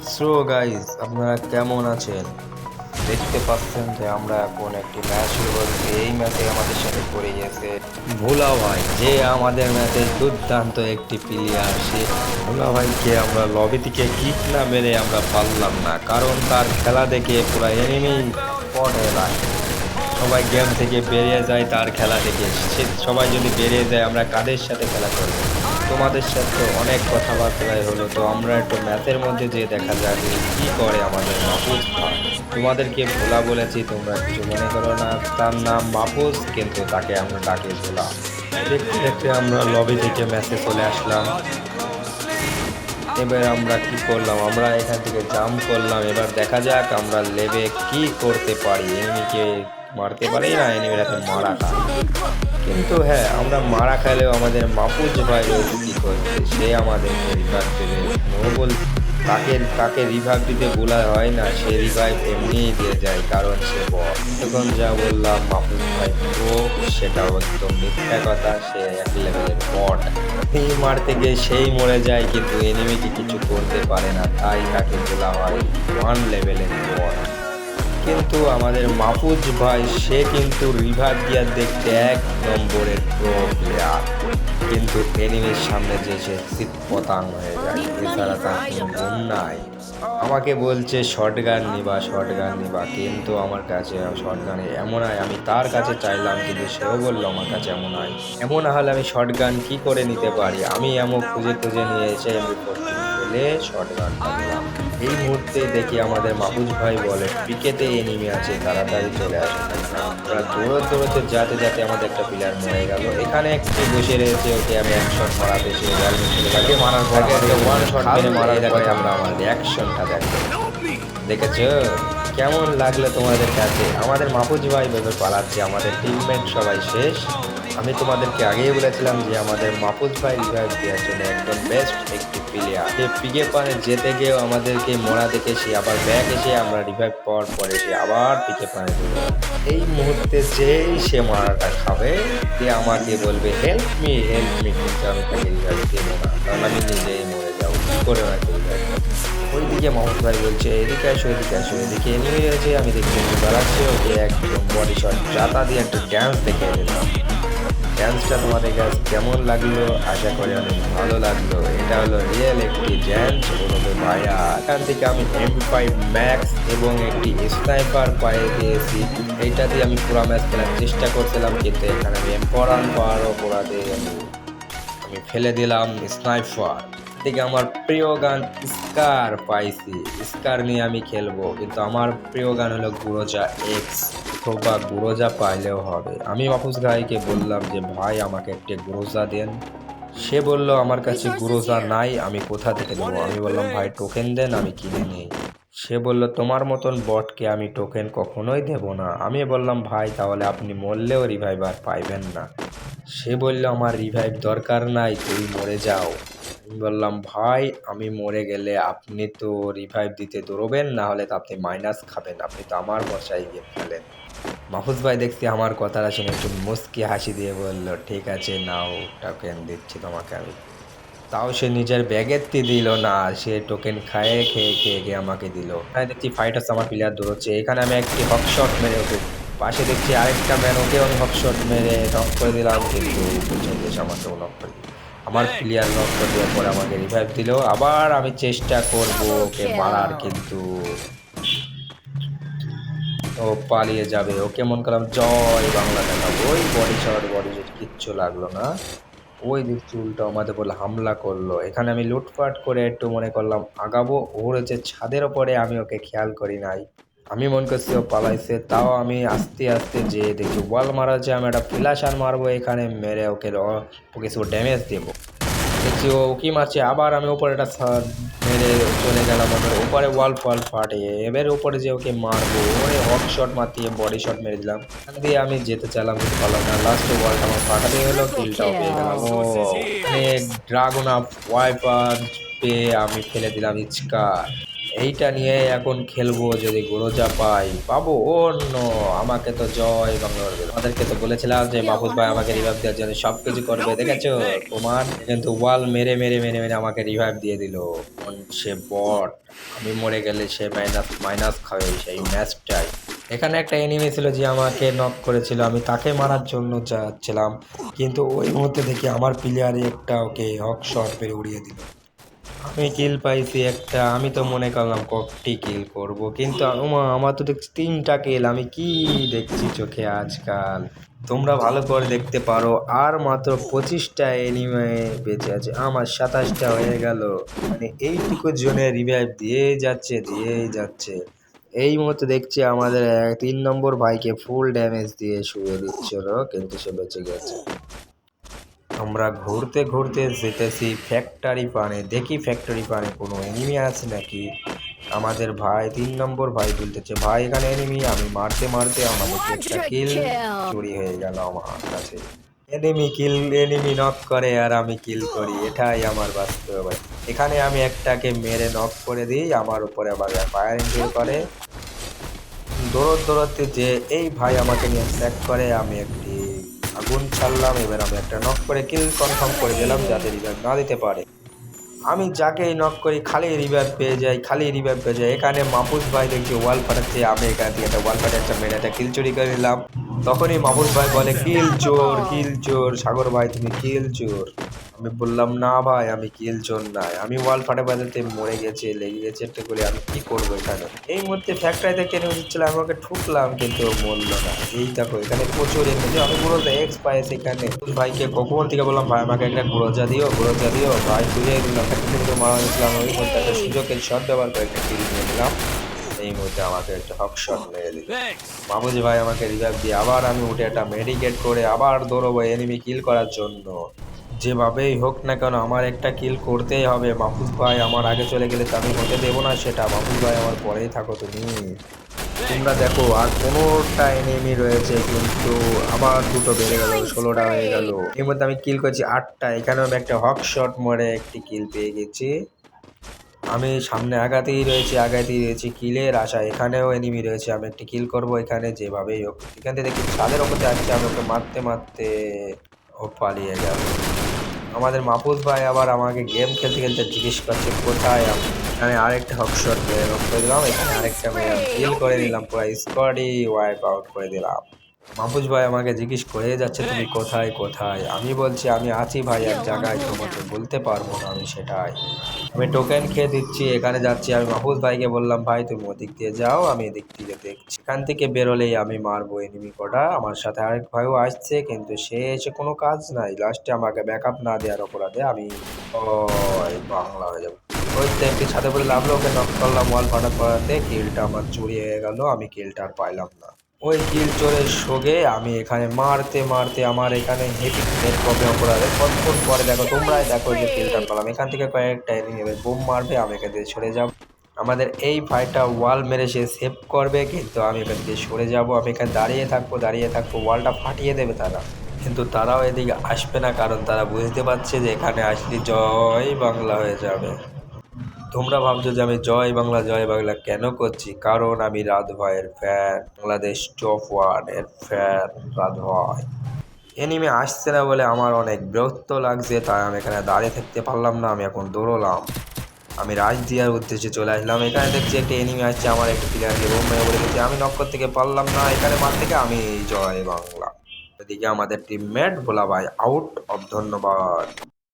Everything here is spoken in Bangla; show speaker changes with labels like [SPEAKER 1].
[SPEAKER 1] সো গাইজ, আপনারা কেমন আছেন? দেখতে পাচ্ছেন যে আমরা এখন একটি ম্যাচ শুরু করছি। এই ম্যাচে আমাদের সাথে পড়ে গেছে ভোলা ভাই, যে আমাদের ম্যাচে দুর্দান্ত একটি প্লেয়ার। সে ভোলা ভাইকে আমরা লবি থেকে কিক না মেরে আমরা পারলাম না, কারণ তার খেলা দেখে পুরো এনিমি স্পট হয়ে যায়। সবাই গেম থেকে বেরিয়ে যায় তার খেলা দেখে। সে সবাই যদি বেরিয়ে যায়, আমরা কাদের সাথে খেলা করব? তোমাদের সাথে তো অনেক কথাবার্তাই হলো, তো আমরা একটু ম্যাচের মধ্যে যে দেখা যাক কি করে আমাদের মাহফুজ ভাই। তোমাদেরকে ভোলা বলেছি, তোমরা কিছু মনে করো না। তার নাম মাহফুজ, কিন্তু তাকে আমরা ডাকি ভোলা। দেখতে দেখতে আমরা লবি থেকে ম্যাচে চলে আসলাম। এবার আমরা কি করলাম, আমরা এখান থেকে জাম্প করলাম। এবার দেখা যাক আমরা লেবে কি করতে পারি। এনিমিকে মারতে পারি না, এনিমির হাতে মারা খায়। কিন্তু হ্যাঁ, আমরা মারা খাইলেও আমাদের মাহফুজ ভাই রয়েছে কি করছে, সে আমাদেরকে রিভাইভ দেবে। নোবল তাকে তাকে রিভাইভ দিতে বলা হয় না, সে রিভাইভ এমনিই দিয়ে যায়, কারণ সে বট। তখন যা বললাম মাহফুজ ভাই প্রো, সেটাও একদম মিথ্যা কথা। সে এক লেভেলের বট। এই মারতে গিয়ে সেই মরে যায়, কিন্তু এনিমিকে কিছু করতে পারে না, তাই তাকে বলা হয় ওয়ান লেভেলের বট। কিন্তু আমাদের মাহফুজ ভাই, সে কিন্তু রিভাইভ দিয়ে দেখতে এক নম্বরের প্রো প্লেয়ার, কিন্তু এনিমির সামনে যে সে শীত পতাং হয়ে যায়, এছাড়া তার কোনো গুণ নাই। আমাকে বলছে শর্ট গান নিবা, শর্ট গান নিবা, কিন্তু আমার কাছে শর্ট গানে এমন হয়। আমি তার কাছে চাইলাম, কিন্তু সেও বললো আমার কাছে এমন হয়। এমন না হলে আমি শর্ট গান কি করে নিতে পারি? আমি এমন খুঁজে খুঁজে নিয়ে এসে এমবি 14 বলে শর্ট গানটা নিলাম। এই মুহূর্তে দেখি আমাদের মাহফুজ ভাই বলে পিকেতে এনিমি আছে, তাড়াতাড়ি চলে আসে। আমরা দৌড়তে যাতে যাতে আমাদের একটা প্লেয়ার মরে গেল। এখানে একটি বসে রয়েছে, ওকে আমি এক শট মারাতে সে তাকে মারার পর একটা ওয়ান শট মেরে মারার পরে আমরা আমার রিয়াকশনটা দেখো। দেখেছো কেমন লাগলো তোমাদের কাছে? আমাদের মাহফুজ ভাই ভেবে পালাচ্ছে, আমাদের টিমমেট সবাই শেষ। আমি তোমাদেরকে আগেই বলেছিলাম যে আমাদের মাহফুজ ভাই রিভাইভ দেওয়ার জন্য একদম বেস্ট একটি প্লেয়ার। সে পিকে পানে যেতে গিয়েও আমাদেরকে মরা দেখে সে আবার ব্যাক এসে আমরা রিভাইভ পাওয়ার পরে সে আবার পিকে পানে দেবে। এই মুহূর্তে যেই সে মারাটা খাবে, সে আমাকে বলবে হেল্প মি, কিন্তু আমি তাকে রিভাইভ দেবো না, কারণ আমি নিজেই মরে যাবো। কি করে আমাকে রিভাইভ? ওইদিকে মাহমুদ ভাই বলছে এদিকে আসো, এদিকে আসো। এদিকে এনিমি রয়েছে, আমি দেখছি দাঁড়াচ্ছে, ওকে একদম বডি শট জাতা দিয়ে একটা ড্যান্স দেখিয়ে দিলাম। ড্যান্সটা তোমাদের কাছে কেমন লাগলো? আশা করি অনেক ভালো লাগলো। এটা হলো রিয়েল একটি ড্যান্স, বলবে ভাইয়া। এখান থেকে আমি MP5 ম্যাক্স এবং একটি স্নাইপার পায়ে পেয়েছি। এইটা দিয়ে আমি পুরো ম্যাচ খেলার চেষ্টা করছিলাম, কিন্তু এখানে আমি এম্পরান পাওয়ার অপরাধে আমি ফেলে দিলাম স্নাইপার থেকে। আমার প্রিয় গান স্কার পাইছি, স্কার নিয়ে আমি খেলবো, কিন্তু আমার প্রিয় গান হলো গুরোজা এক্স, অথবা গুরোজা পাইলেও হবে। আমি মাহফুজ ভাইকে বললাম যে ভাই আমাকে একটি গুরোজা দেন। সে বলল আমার কাছে গুরোজা নাই, আমি কোথা থেকে দেবো? আমি বললাম ভাই টোকেন দেন, আমি কিনে নিই। সে বলল তোমার মতন বটকে আমি টোকেন কখনোই দেব না। আমি বললাম ভাই তাহলে আপনি মরলেও রিভাইভার পাইবেন না। সে বলল আমার রিভাইভ দরকার নাই, তুই মরে যাও। আমি বললাম ভাই আমি মরে গেলে আপনি তো রিভাইভ দিতে দৌড়বেন, না হলে তো আপনি মাইনাস খাবেন, আপনি তো আমার বসাই গেম খেলেন। মাহফুজ ভাই দেখছি আমার কথাটা শুনে একটু মুচকি হাসি দিয়ে বলল ঠিক আছে নাও, টোকেন দিচ্ছি তোমাকে আমি। তাও সে নিজের ব্যাগের দিল না, সে টোকেন খেয়ে খেয়ে খেয়ে খেয়ে আমাকে দিল। এখানে দেখছি ফাইট হচ্ছে, আমার প্লেয়ার দৌড়চ্ছে। এখানে আমি একটি হক শট মেরে ওকে, পাশে দেখছি আরেকটা ম্যান, ওকেও আমি হক শট মেরে নক করে দিলাম, কিন্তু পছন্দ এসে আমাকেও নক করে দিল। আমার প্লেয়ার নক করে দেওয়ার পরে আমাকে রিভাইভ দিল। আবার আমি চেষ্টা করব ওকে মারার, কিন্তু ও পালিয়ে যাবে। ওকে মন করলাম জয় বাংলা দেখাবো, ওই বডি শট কিচ্ছু লাগলো না। ওই দেখছি উল্টো আমাদের বলে হামলা করলো। এখানে আমি লুটপাট করে একটু মনে করলাম আগাবো, ওর হচ্ছে ছাদের ওপরে, আমি ওকে খেয়াল করি নাই। আমি মনে করছি ও পালাইছে, তাও আমি আস্তে আস্তে যে দেখি ওয়াল মারা হচ্ছে, আমি একটা ফ্ল্যাশার মারবো এখানে, মেরে ওকে কিছু ড্যামেজ দেবো। দেখছি ও কি মারছে, আবার আমি উপরে একটা মেরে চলে গেলাম ওদের উপরে, ওয়াল ফল ফাটে। এবার উপরে যে ওকে মারবো, ওরে হক শট মারতে বডি শট মেরে দিলাম। এখান দিয়ে আমি যেতে চাইলাম, কিন্তু পারলাম না। লাস্টে ওয়ালটা আমার ফাটাতে হলো, কিলটাও পেয়ে গেলাম। ও মানে ড্রাগন আপ ওয়াইপার পেয়ে আমি ফেলে দিলাম ইচকার। এইটা নিয়ে এখন খেলবো, যদি গোরজা পাবো অন্য। আমাকে তো জয় বাংলা করবে। আমাদেরকে তো বলেছিলাম যে মাহফুজ ভাই আমাকে রিভাইভ দেওয়ার জন্য সবকিছু করবে, দেখেছো প্রমাণ। কিন্তু ওয়াল মেরে মেরে মেরে মেরে আমাকে রিভাইভ দিয়ে দিল। সে বট, আমি মরে গেলে সে মাইনাস মাইনাস খাবে সেই ম্যাচটাই। এখানে একটা এনিমি ছিল যে আমাকে নক করেছিল, আমি তাকে মারার জন্য যাচ্ছিলাম, কিন্তু ওই মুহূর্তে দেখি আমার প্লেয়ারে একটা ওকে হক শট মেরে উড়িয়ে দিল। আমি কিল পাইছি একটা, আমি তো মনে করলাম কপটি কিল করব, কিন্তু আমার তো দেখছি 3টা কিল। আমি কি দেখছি চোখে আজকাল, তোমরা ভালো করে দেখতে পারো। আর মাত্র 25টা এনিমে বেঁচে আছে, আমার 27টা হয়ে গেল। মানে এইটুকু জোনে রিভাইভ দিয়েই যাচ্ছে। এই মুহূর্তে দেখছি আমাদের 3 নম্বর ভাইকে ফুল ড্যামেজ দিয়ে শুয়ে দিচ্ছিল, কিন্তু সে বেঁচে গেছে। আমরা ঘুরতে ঘুরতে যেতেছি ফ্যাক্টরি পানে, দেখি ফ্যাক্টরি পানে কোনো এনিমি আছে নাকি। আমাদের ভাই 3 নম্বর ভাই বলতেছে ভাই এখানে এনিমি। আমি মারতে মারতে আমাদের একটা কিল চুরি হয়ে গেল আমার কাছে। এনিমি নক করে আর আমি কিল করি, এটাই আমার বাস্তব। এখানে আমি একটাকে মেরে নক করে দিই, আমার উপরে আবার ফায়ারিং করে দৌড়তে যে এই ভাই আমাকে নিয়ে ট্র্যাক করে। আমি একটি আগুন ছাড়লাম, এবার আমি একটা নক করে কিল কনফার্ম করে দিলাম যাতে রিভাইভ না দিতে পারে। আমি যাকেই নক করি খালি রিভাইভ পেয়ে যাই। এখানে মাহফুজ ভাই দেখছি ওয়াল ফাটাচ্ছে, আমি এখান থেকে একটা ওয়াল ফাটে একটা মেরে একটা কিল চুরি করে নিলাম। তখনই মাহফুজ ভাই বলে কিল চোর সাগর ভাই তুমি কিল চোর। আমি বললাম না ভাই আমি কিল চোর নাই, আমি ওয়াল ফাটে বাজাতে মরে গেছে, লেগে গেছে একটা করে, আমি কি করবো এখানে। এই মুহূর্তে ফ্যাক্টরিতে কেন দিচ্ছিল, আমি ওকে ঠুকলাম কিন্তু মরলো না। এই দেখো এখানে প্রচুর এমনি, আমি গুঁড়োতে এক্স পাইছি এখানে। ভাইকে কখন থেকে বললাম ভাই আমাকে একটা গুঁড়োজা দিও ভাই বুঝে দিলাম। কিন্তু মারা দিয়েছিলাম, ওই মুহূর্তে একটা সুযোগের শট ব্যবহার করে একটা কিল নিয়ে নিলাম। এই মুহূর্তে আমাকে একটা হক শট মেরে দিল মাহফুজ ভাই, আমাকে রিভাইভ দিয়ে আবার আমি উঠে একটা মেডিকেট করে আবার দৌড়বো এনিমি কিল করার জন্য। যেভাবেই হোক না কেন আমার একটা কিল করতেই হবে। মাহফুজ ভাই আমার আগে চলে গেলে তো আমি হতে দেবো না সেটা। মাহফুজ ভাই আমার পরেই থাকো তোমরা দেখো আর 15টা এনিমি রয়েছে, কিন্তু আবার দুটো বেড়ে গেল, 16টা হয়ে গেল। এর মধ্যে আমি কিল করছি 8টা, এখানেও আমি একটা হক শট মরে একটি কিল পেয়ে গেছি। আমি সামনে আগাতেই রয়েছি কিলের আশা। এখানেও এনিমি রয়েছে, আমি একটি কিল করব এখানে যেভাবেই হোক। এখান থেকে দেখি ছাদের ওপরে আসছে, আমি ওকে মারতে মারতে ও পালিয়ে গেল। আমাদের মাহফুজ ভাই আবার আমাকে গেম খেলতে খেলতে জিজ্ঞেস করছে কোথায় আমি। এখানে আরেকটা হক শট মেরে নক করে দিলাম, এখানে আরেকটা মেরে কিল করে নিলাম, পুরো স্কোয়াডই ওয়াইপ আউট করে দিলাম। মাহফুজ ভাই আমাকে জিজ্ঞেস করে যাচ্ছে তুমি কোথায়। আমি বলছি আমি আছি ভাই এক জায়গায়, তোমাকে বলতে পারবো না আমি সেটাই। আমি টোকেন খেয়ে দিচ্ছি, এখানে যাচ্ছি। আমি মাহফুজ ভাইকে বললাম ভাই তুমি ওদিক দিয়ে যাও, আমি এদিক থেকে দেখছি। এখান থেকে বেরোলেই আমি মারবো এনিমি কটা। আমার সাথে আরেক ভাইও আসছে, কিন্তু সে এসে কোনো কাজ নাই, লাস্টে আমাকে ব্যাকআপ না দেওয়ার অপরাধে আমি বাংলা হয়ে যাবো। ওই একটি ছাদে বলে লাভলো, ওকে নক করলাম ওয়াল ফাটাতে, কিলটা আমার চুরি হয়ে গেল। আমি কিলটা আর পাইলাম না। ওই কিল চোরের শোকে আমি এখানে মারতে মারতে আমার এখানে হেভি নেট প্রবলেম অপরাধে কতক্ষণ পরে দেখো তোমরাই দেখো যে কিলটা পেলাম। এখান থেকে কয়েকটা এনিমি এবার বোম মারবে, আমি এখান থেকে সরে যাব। আমাদের এই ভাইটা ওয়াল মেরে সে সেভ করবে, কিন্তু আমি এখান থেকে সরে যাব। আমি এখানে দাঁড়িয়ে থাকবো, ওয়ালটা ফাটিয়ে দেবে তারা, কিন্তু তারাও এদিকে আসবে না, কারণ তারা বুঝতে পারছে যে এখানে আসলে জয় বাংলা হয়ে যাবে। তোমরা ভাবছো যে আমি জয় বাংলা কেন করছি, কারণ আমি রাত ভাইয়ের ফ্যান, বাংলাদেশ টপ 1 এর ফ্যান রাত ভাই। এনিমে আসছে না বলে আমার অনেক বিরক্ত লাগছে, তাই আমি এখানে দাঁড়িয়ে থাকতে পারলাম না, আমি এখন দৌড়লাম। আমি রাজ দিয়ার উদ্দেশ্যে চলে আসলাম। এখানে দেখছি একটা এনিমি আসছে, আমার একটা প্লেয়ারকে বোম মেরে বলে গেছে, আমি নক করতে পারলাম না এখানে মার থেকে। আমি জয় বাংলা। এদিকে আমাদের টিমমেট ভোলা ভাই আউট অফ, ধন্যবাদ।